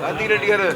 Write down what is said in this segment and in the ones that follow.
రెడ్డి గారు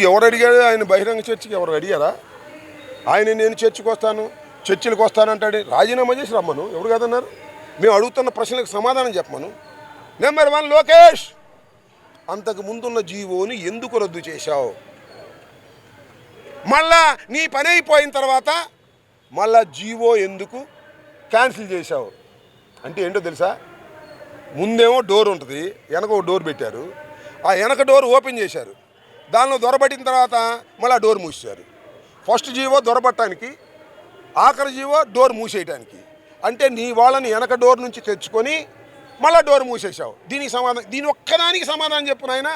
ఎవరు అడిగాడు ఆయన బహిరంగ చర్చకి? ఎవరు అడిగారా? ఆయన నేను చర్చకు వస్తాను, చర్చలకు వస్తానంటాడు. రాజీనామా చేసి రమ్మను. ఎవరు కాదన్నారు? మేము అడుగుతున్న ప్రశ్నలకు సమాధానం చెప్పమను. నెంబర్ 1, లోకేష్, అంతకు ముందున్న జీవోని ఎందుకు రద్దు చేశావు? మళ్ళా నీ పని అయిపోయిన తర్వాత మళ్ళా జీవో ఎందుకు క్యాన్సిల్ చేశావు? అంటే ఏంటో తెలుసా? ముందేమో డోర్ ఉంటుంది, వెనక ఒక డోర్ పెట్టారు. ఆ వెనక డోర్ ఓపెన్ చేశారు. దానిలో దొరబట్టిన తర్వాత మళ్ళీ ఆ డోర్ మూసేశారు. ఫస్ట్ జీవో దొరబట్టడానికి, ఆఖరి జీవో డోర్ మూసేయడానికి. అంటే నీ వాళ్ళని వెనక డోర్ నుంచి తెచ్చుకొని మళ్ళీ డోర్ మూసేశావు. దీనికి సమాధానం, దీని ఒక్కదానికి సమాధానం చెప్పు నాయన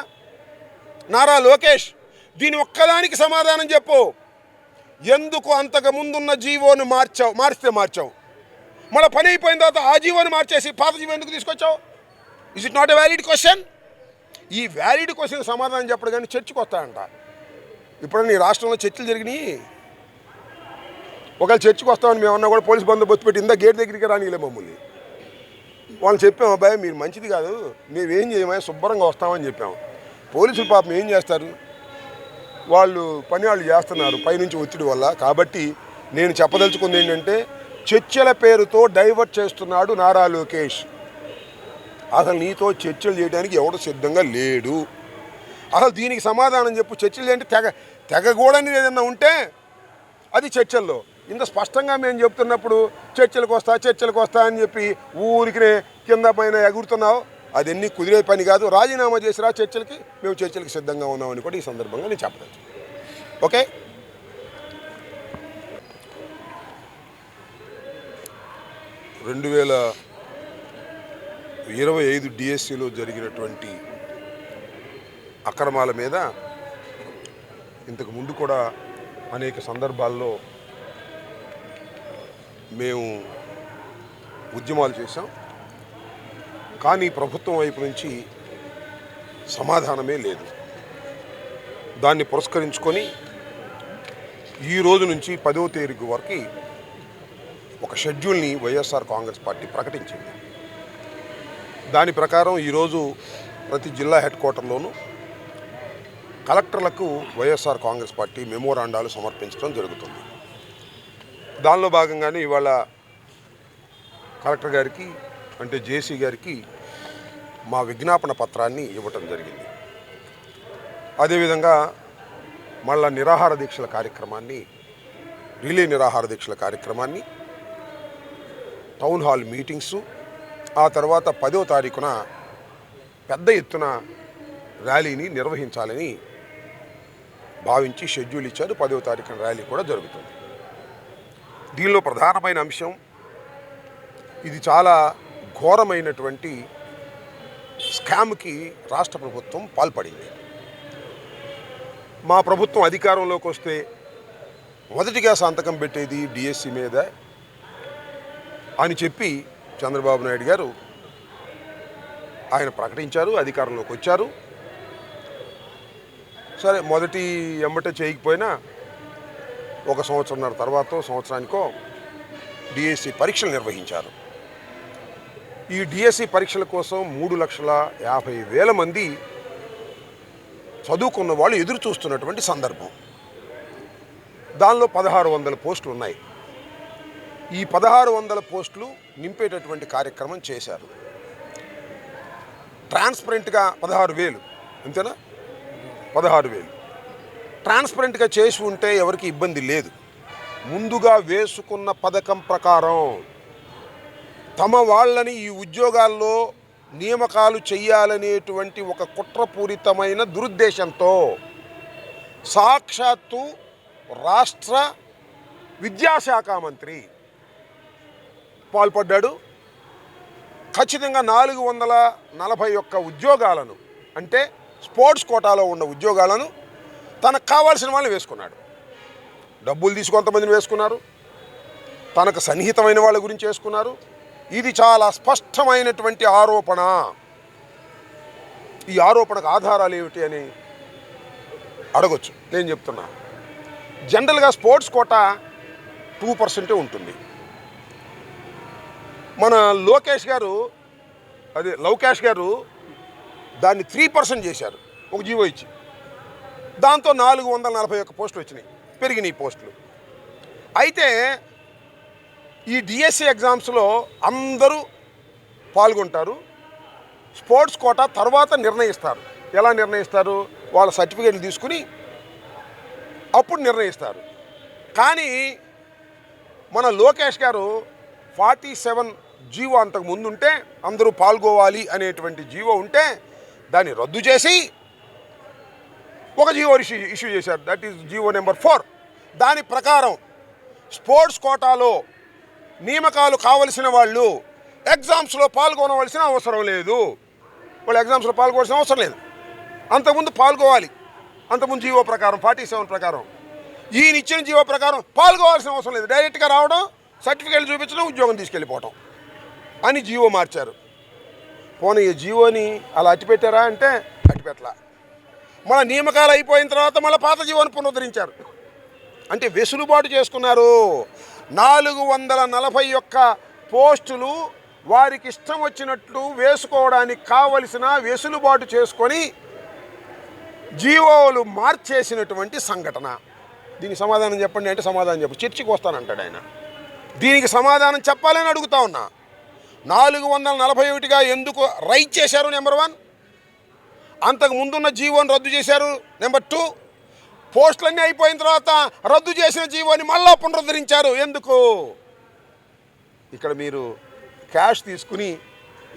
నారా లోకేష్. దీని ఒక్కదానికి సమాధానం చెప్పు. ఎందుకు అంతకు ముందున్న జీవోను మారిస్తే మార్చావు, మళ్ళీ పని అయిపోయిన తర్వాత ఆ జీవోని మార్చేసి పాత జీవో ఎందుకు తీసుకొచ్చావు? Is it not a valid question? ఈ వ్యాలిడ్ క్వశ్చన్ సమాధానం చెప్పడు కానీ చర్చకు వస్తాడంట. ఇప్పుడు నీ రాష్ట్రంలో చర్చలు జరిగినాయి. ఒకవేళ చర్చకు వస్తామని మేమన్నా కూడా పోలీస్ బందోబస్తు పెట్టి ఇందా గేట్ దగ్గరికి రానిలే మమ్మల్ని. వాళ్ళని చెప్పాము, అబ్బాయి మీరు మంచిది కాదు, మేమేం చేయమా, శుభ్రంగా వస్తామని చెప్పాము. పోలీసులు పాపం ఏం చేస్తారు, వాళ్ళు పని వాళ్ళు చేస్తున్నారు పైనుంచి ఒత్తిడి వల్ల. కాబట్టి నేను చెప్పదలుచుకుంది ఏంటంటే, చర్చల పేరుతో డైవర్ట్ చేస్తున్నాడు నారా లోకేష్. అసలు నీతో చర్చలు చేయడానికి ఎవడు సిద్ధంగా లేడు. అసలు దీనికి సమాధానం చెప్పు. చర్చలు ఏంటి? తెగకూడని ఏదన్నా ఉంటే అది చర్చల్లో. ఇంత స్పష్టంగా మేము చెప్తున్నప్పుడు చర్చలకు వస్తా అని చెప్పి ఊరికి కింద పైన ఎగురుతున్నావు. అదన్నీ కుదిరే పని కాదు. రాజీనామా చేసిరా చర్చలకి, మేము చర్చలకు సిద్ధంగా ఉన్నామని కూడా ఈ సందర్భంగా నేను చెప్పదలుచు. ఓకే, 2025 డిఎస్సిలో జరిగినటువంటి అక్రమాల మీద ఇంతకు ముందు కూడా అనేక సందర్భాల్లో మేము ఉద్యమాలు చేశాం. కానీ ప్రభుత్వం వైపు నుంచి సమాధానమే లేదు. దాన్ని పురస్కరించుకొని ఈ రోజు నుంచి 10వ తేదీ వరకు ఒక షెడ్యూల్ని వైఎస్ఆర్ కాంగ్రెస్ పార్టీ ప్రకటించింది. దాని ప్రకారం ఈరోజు ప్రతి జిల్లా హెడ్ క్వార్టర్లోనూ కలెక్టర్లకు వైఎస్ఆర్ కాంగ్రెస్ పార్టీ మెమోరాండాలు సమర్పించడం జరుగుతుంది. దానిలో భాగంగానే ఇవాళ కలెక్టర్ గారికి అంటే జేసీ గారికి మా విజ్ఞాపన పత్రాన్ని ఇవ్వటం జరిగింది. అదేవిధంగా మళ్ళా నిరాహార దీక్షల కార్యక్రమాన్ని, రిలే నిరాహార దీక్షల కార్యక్రమాన్ని, టౌన్ హాల్ మీటింగ్సు, ఆ తర్వాత 10వ తారీఖున పెద్ద ఎత్తున ర్యాలీని నిర్వహించాలని భావించి షెడ్యూల్ ఇచ్చారు. 10వ తారీఖున ర్యాలీ కూడా జరుగుతుంది. దీనిలో ప్రధానమైన అంశం, ఇది చాలా ఘోరమైనటువంటి స్కామ్కి రాష్ట్ర ప్రభుత్వం పాల్పడింది. మా ప్రభుత్వం అధికారంలోకి వస్తే మొదటిగా సంతకం పెట్టేది డిఎస్సి మీద అని చెప్పి చంద్రబాబు నాయుడు గారు ఆయన ప్రకటించారు. అధికారంలోకి వచ్చారు. సరే, మొదటి ఎంబటే చేయకపోయినా ఒక సంవత్సరంన్నర తర్వాత సంవత్సరానికో డిఎస్సి పరీక్షలు నిర్వహించారు. ఈ డిఎస్సి పరీక్షల కోసం 3,50,000 మంది చదువుకున్న వాళ్ళు ఎదురు చూస్తున్నటువంటి సందర్భం. దానిలో 1,600 పోస్టులు ఉన్నాయి. ఈ 1,600 పోస్టులు నింపేటటువంటి కార్యక్రమం చేశారు. ట్రాన్స్పరెంట్గా 16,000, అంతేనా? 16,000 ట్రాన్స్పరెంట్గా చేసి ఉంటే ఎవరికి ఇబ్బంది లేదు. ముందుగా వేసుకున్న పథకం ప్రకారం తమ వాళ్ళని ఈ ఉద్యోగాల్లో నియామకాలు చేయాలనేటువంటి ఒక కుట్రపూరితమైన దురుద్దేశంతో సాక్షాత్తు రాష్ట్ర విద్యాశాఖ మంత్రి పాల్పడ్డాడు. ఖచ్చితంగా 441 ఉద్యోగాలను, అంటే స్పోర్ట్స్ కోటాలో ఉన్న ఉద్యోగాలను తనకు కావాల్సిన వాళ్ళని వేసుకున్నాడు. డబ్బులు తీసి కొంతమందిని వేసుకున్నారు, తనకు సన్నిహితమైన వాళ్ళ గురించి వేసుకున్నారు. ఇది చాలా స్పష్టమైనటువంటి ఆరోపణ. ఈ ఆరోపణకు ఆధారాలు ఏమిటి అని అడగొచ్చు. నేను చెప్తున్నా, జనరల్గా స్పోర్ట్స్ కోటా 2% ఉంటుంది. మన లవకేష్ గారు దాన్ని 3% చేశారు ఒక జీవో ఇచ్చి. దాంతో 441 పోస్టులు వచ్చినాయి, పెరిగినాయి పోస్టులు. అయితే ఈ డిఎస్సి ఎగ్జామ్స్లో అందరూ పాల్గొంటారు. స్పోర్ట్స్ కోటా తర్వాత నిర్ణయిస్తారు. ఎలా నిర్ణయిస్తారు? వాళ్ళ సర్టిఫికేట్లు తీసుకుని అప్పుడు నిర్ణయిస్తారు. కానీ మన లోకేష్ గారు 47 జీవో అంతకు ముందు ఉంటే, అందరూ పాల్గొవాలి అనేటువంటి జీవో ఉంటే దాన్ని రద్దు చేసి ఒక జీవో ఇష్యూ చేశారు. That is GO number 4. దాని ప్రకారం స్పోర్ట్స్ కోటాలో నియామకాలు కావలసిన వాళ్ళు ఎగ్జామ్స్లో పాల్గొనవలసిన అవసరం లేదు. వాళ్ళు ఎగ్జామ్స్లో పాల్గొనవలసిన అవసరం లేదు, అంతకుముందు పాల్గొవాలి. అంతకుముందు జీవో ప్రకారం 47 ప్రకారం, ఈయన ఇచ్చిన జీవో ప్రకారం పాల్గొవాల్సిన అవసరం లేదు, డైరెక్ట్గా రావడం, సర్టిఫికేట్లు చూపించడం, ఉద్యోగం తీసుకెళ్ళిపోవటం అని జీవో మార్చారు. పోనీ ఈ జీవోని అలా అట్టిపెట్టారా అంటే అట్టిపెట్టలా. మన నియామకాలు అయిపోయిన తర్వాత మళ్ళీ పాత జీవోని పునరుద్ధరించారు. అంటే వెసులుబాటు చేసుకున్నారు. 441 పోస్టులు వారికి ఇష్టం వచ్చినట్లు వేసుకోవడానికి కావలసిన వెసులుబాటు చేసుకొని జీవోలు మార్చేసినటువంటి సంఘటన. దీనికి సమాధానం చెప్పండి అంటే సమాధానం చెప్పు, చర్చకు వస్తానంటాడు ఆయన. దీనికి సమాధానం చెప్పాలని అడుగుతా ఉన్నా. 441గా ఎందుకు రైట్ చేశారు? నెంబర్ 1. అంతకు ముందున్న జీవోని రద్దు చేశారు. నెంబర్ 2, పోస్టులన్నీ అయిపోయిన తర్వాత రద్దు చేసిన జీవోని మళ్ళా పునరుద్ధరించారు. ఎందుకు? ఇక్కడ మీరు క్యాష్ తీసుకుని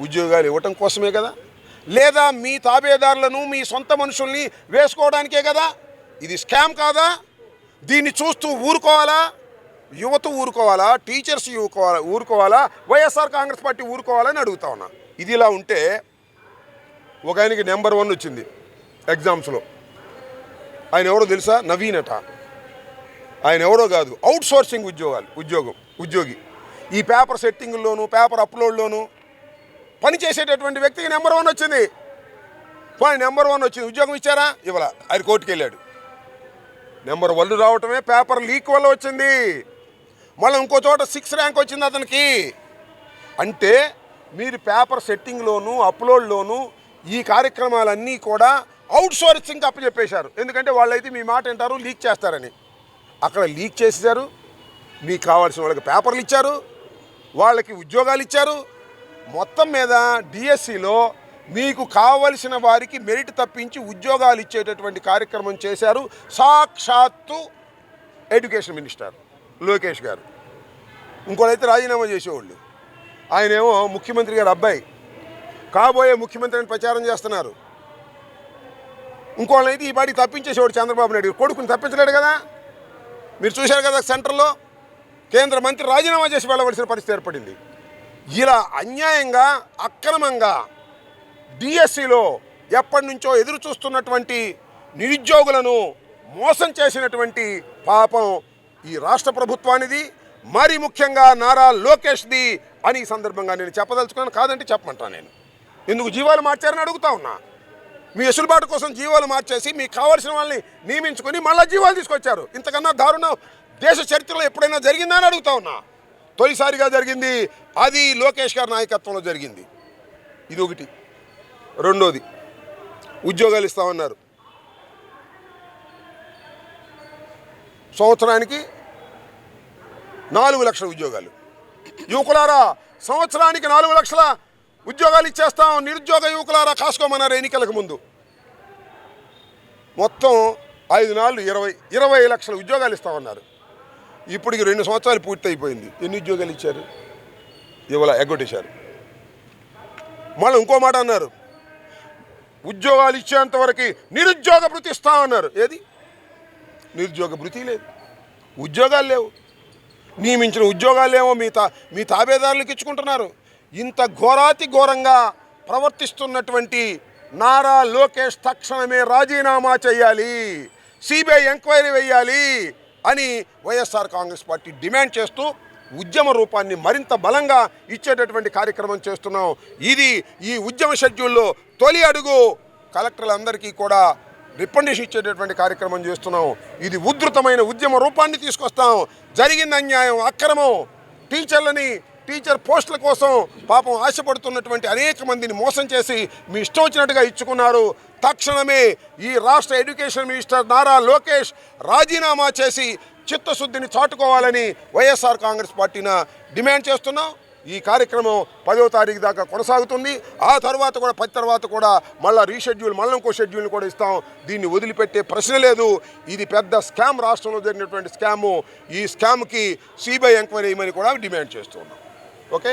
ఉద్యోగాలు ఇవ్వటం కోసమే కదా, లేదా మీ తాబేదారులను, మీ సొంత మనుషుల్ని వేసుకోవడానికే కదా? ఇది స్కామ్ కాదా? దీన్ని చూస్తూ ఊరుకోవాలా? యువత ఊరుకోవాలా? టీచర్స్ ఊరుకోవాలా? వైఎస్ఆర్ కాంగ్రెస్ పార్టీ ఊరుకోవాలని అడుగుతా ఉన్నా. ఇది ఇలా ఉంటే ఒక ఆయనకి నెంబర్ 1 వచ్చింది ఎగ్జామ్స్లో. ఆయన ఎవరో తెలుసా? నవీన్ అట. ఆయన ఎవరో కాదు, అవుట్ సోర్సింగ్ ఉద్యోగి. ఈ పేపర్ సెట్టింగ్లోను, పేపర్ అప్లోడ్లోను పనిచేసేటటువంటి వ్యక్తికి నెంబర్ 1 వచ్చింది. నెంబర్ 1 వచ్చింది, ఉద్యోగం ఇచ్చారా? ఇవాళ ఆయన కోర్టుకు వెళ్ళాడు. నెంబర్ 1 రావటమే పేపర్ లీక్ వల్ల వచ్చింది. మళ్ళీ ఇంకో చోట 6 ర్యాంక్ వచ్చింది అతనికి. అంటే మీరు పేపర్ సెట్టింగ్లోను, అప్లోడ్లోను ఈ కార్యక్రమాలన్నీ కూడా అవుట్ సోర్సింగ్ అప్పచెప్పేశారు. ఎందుకంటే వాళ్ళైతే మీ మాట వింటారు, లీక్ చేస్తారని. అక్కడ లీక్ చేసేశారు. మీకు కావాల్సిన వాళ్ళకి పేపర్లు ఇచ్చారు, వాళ్ళకి ఉద్యోగాలు ఇచ్చారు. మొత్తం మీద డిఎస్సిలో మీకు కావలసిన వారికి మెరిట్ తప్పించి ఉద్యోగాలు ఇచ్చేటటువంటి కార్యక్రమం చేశారు సాక్షాత్తు ఎడ్యుకేషన్ మినిస్టర్ లోకేష్ గారు. ఇంకోళ్ళైతే రాజీనామా చేసేవాళ్ళు. ఆయనేమో ముఖ్యమంత్రి గారు అబ్బాయి, కాబోయే ముఖ్యమంత్రిని ప్రచారం చేస్తున్నారు. ఇంకోళ్ళైతే ఈ పాటికి తప్పించేసేవాడు చంద్రబాబు నాయుడు. కొడుకుని తప్పించలేడు కదా. మీరు చూశారు కదా, సెంటర్లో కేంద్ర మంత్రి రాజీనామా చేసి వెళ్ళవలసిన పరిస్థితి ఏర్పడింది. ఇలా అన్యాయంగా, అక్రమంగా డిఎస్సిలో ఎప్పటి నుంచో ఎదురు చూస్తున్నటువంటి నిరుద్యోగులను మోసం చేసినటువంటి పాపం ఈ రాష్ట్ర ప్రభుత్వానిది, మరి ముఖ్యంగా నారా లోకేష్ది అని ఈ సందర్భంగా నేను చెప్పదలుచుకున్నాను. కాదంటే చెప్పమంటా నేను. ఎందుకు జీవాలు మార్చారని అడుగుతా ఉన్నా. మీ వెసులుబాటు కోసం జీవాలు మార్చేసి మీకు కావాల్సిన వాళ్ళని నియమించుకొని మళ్ళీ జీవాలు తీసుకొచ్చారు. ఇంతకన్నా దారుణం దేశ చరిత్రలో ఎప్పుడైనా జరిగిందా అని అడుగుతా ఉన్నా. తొలిసారిగా జరిగింది, అది లోకేష్ గారి నాయకత్వంలో జరిగింది. ఇది ఒకటి. రెండోది, ఉద్యోగాలు ఇస్తామన్నారు. సంవత్సరానికి 4 లక్షల ఉద్యోగాలు. యువకులారా, సంవత్సరానికి 4 లక్షల ఉద్యోగాలు ఇచ్చేస్తాం, నిరుద్యోగ యువకులారా కాసుకోమన్నారు ఎన్నికలకు ముందు. మొత్తం 5 నాళ్ళు 20 లక్షల ఉద్యోగాలు ఇస్తామన్నారు. ఇప్పటికి 2 సంవత్సరాలు పూర్తి అయిపోయింది. ఎన్ని ఉద్యోగాలు ఇచ్చారు? ఇవాళ ఎగ్గొట్టేశారు. మళ్ళీ ఇంకో మాట అన్నారు, ఉద్యోగాలు ఇచ్చేంతవరకు నిరుద్యోగ భృతి ఇస్తామన్నారు. ఏది? నిరుద్యోగ భృతి లేదు, ఉద్యోగాలు లేవు. నియమించిన ఉద్యోగాలేమో మీ తాబేదారులకు ఇచ్చుకుంటున్నారు. ఇంత ఘోరాతి ఘోరంగా ప్రవర్తిస్తున్నటువంటి నారా లోకేష్ తక్షణమే రాజీనామా చేయాలి, సిబిఐ ఎంక్వైరీ వేయాలి అని వైఎస్ఆర్ కాంగ్రెస్ పార్టీ డిమాండ్ చేస్తూ ఉద్యమ రూపాన్ని మరింత బలంగా ఇచ్చేటటువంటి కార్యక్రమం చేస్తున్నాం. ఇది ఈ ఉద్యమ షెడ్యూల్లో తొలి అడుగు. కలెక్టర్లందరికీ కూడా రికమెండేషన్ ఇచ్చేటటువంటి కార్యక్రమం చేస్తున్నాం. ఇది ఉధృతమైన ఉద్యమ రూపాన్ని తీసుకొస్తాం. జరిగిన అన్యాయం, అక్రమం, టీచర్ పోస్టుల కోసం పాపం ఆశపడుతున్నటువంటి అనేక మందిని మోసం చేసి మీ ఇష్టం వచ్చినట్టుగా ఇచ్చుకున్నారు. తక్షణమే ఈ రాష్ట్ర ఎడ్యుకేషన్ మినిస్టర్ నారా లోకేష్ రాజీనామా చేసి చిత్తశుద్ధిని చాటుకోవాలని వైఎస్ఆర్ కాంగ్రెస్ పార్టీన డిమాండ్ చేస్తున్నాం. ఈ కార్యక్రమం 10వ తారీఖు దాకా కొనసాగుతుంది. ఆ తర్వాత కూడా 10 తర్వాత కూడా మళ్ళీ ఇంకో షెడ్యూల్ని కూడా ఇస్తాం. దీన్ని వదిలిపెట్టే ప్రశ్న లేదు. ఇది పెద్ద స్కామ్, రాష్ట్రంలో జరిగినటువంటి స్కాము. ఈ స్కామ్కి సిబిఐ ఎంక్వైరీ చేయమని కూడా డిమాండ్ చేస్తున్నాం. ఓకే.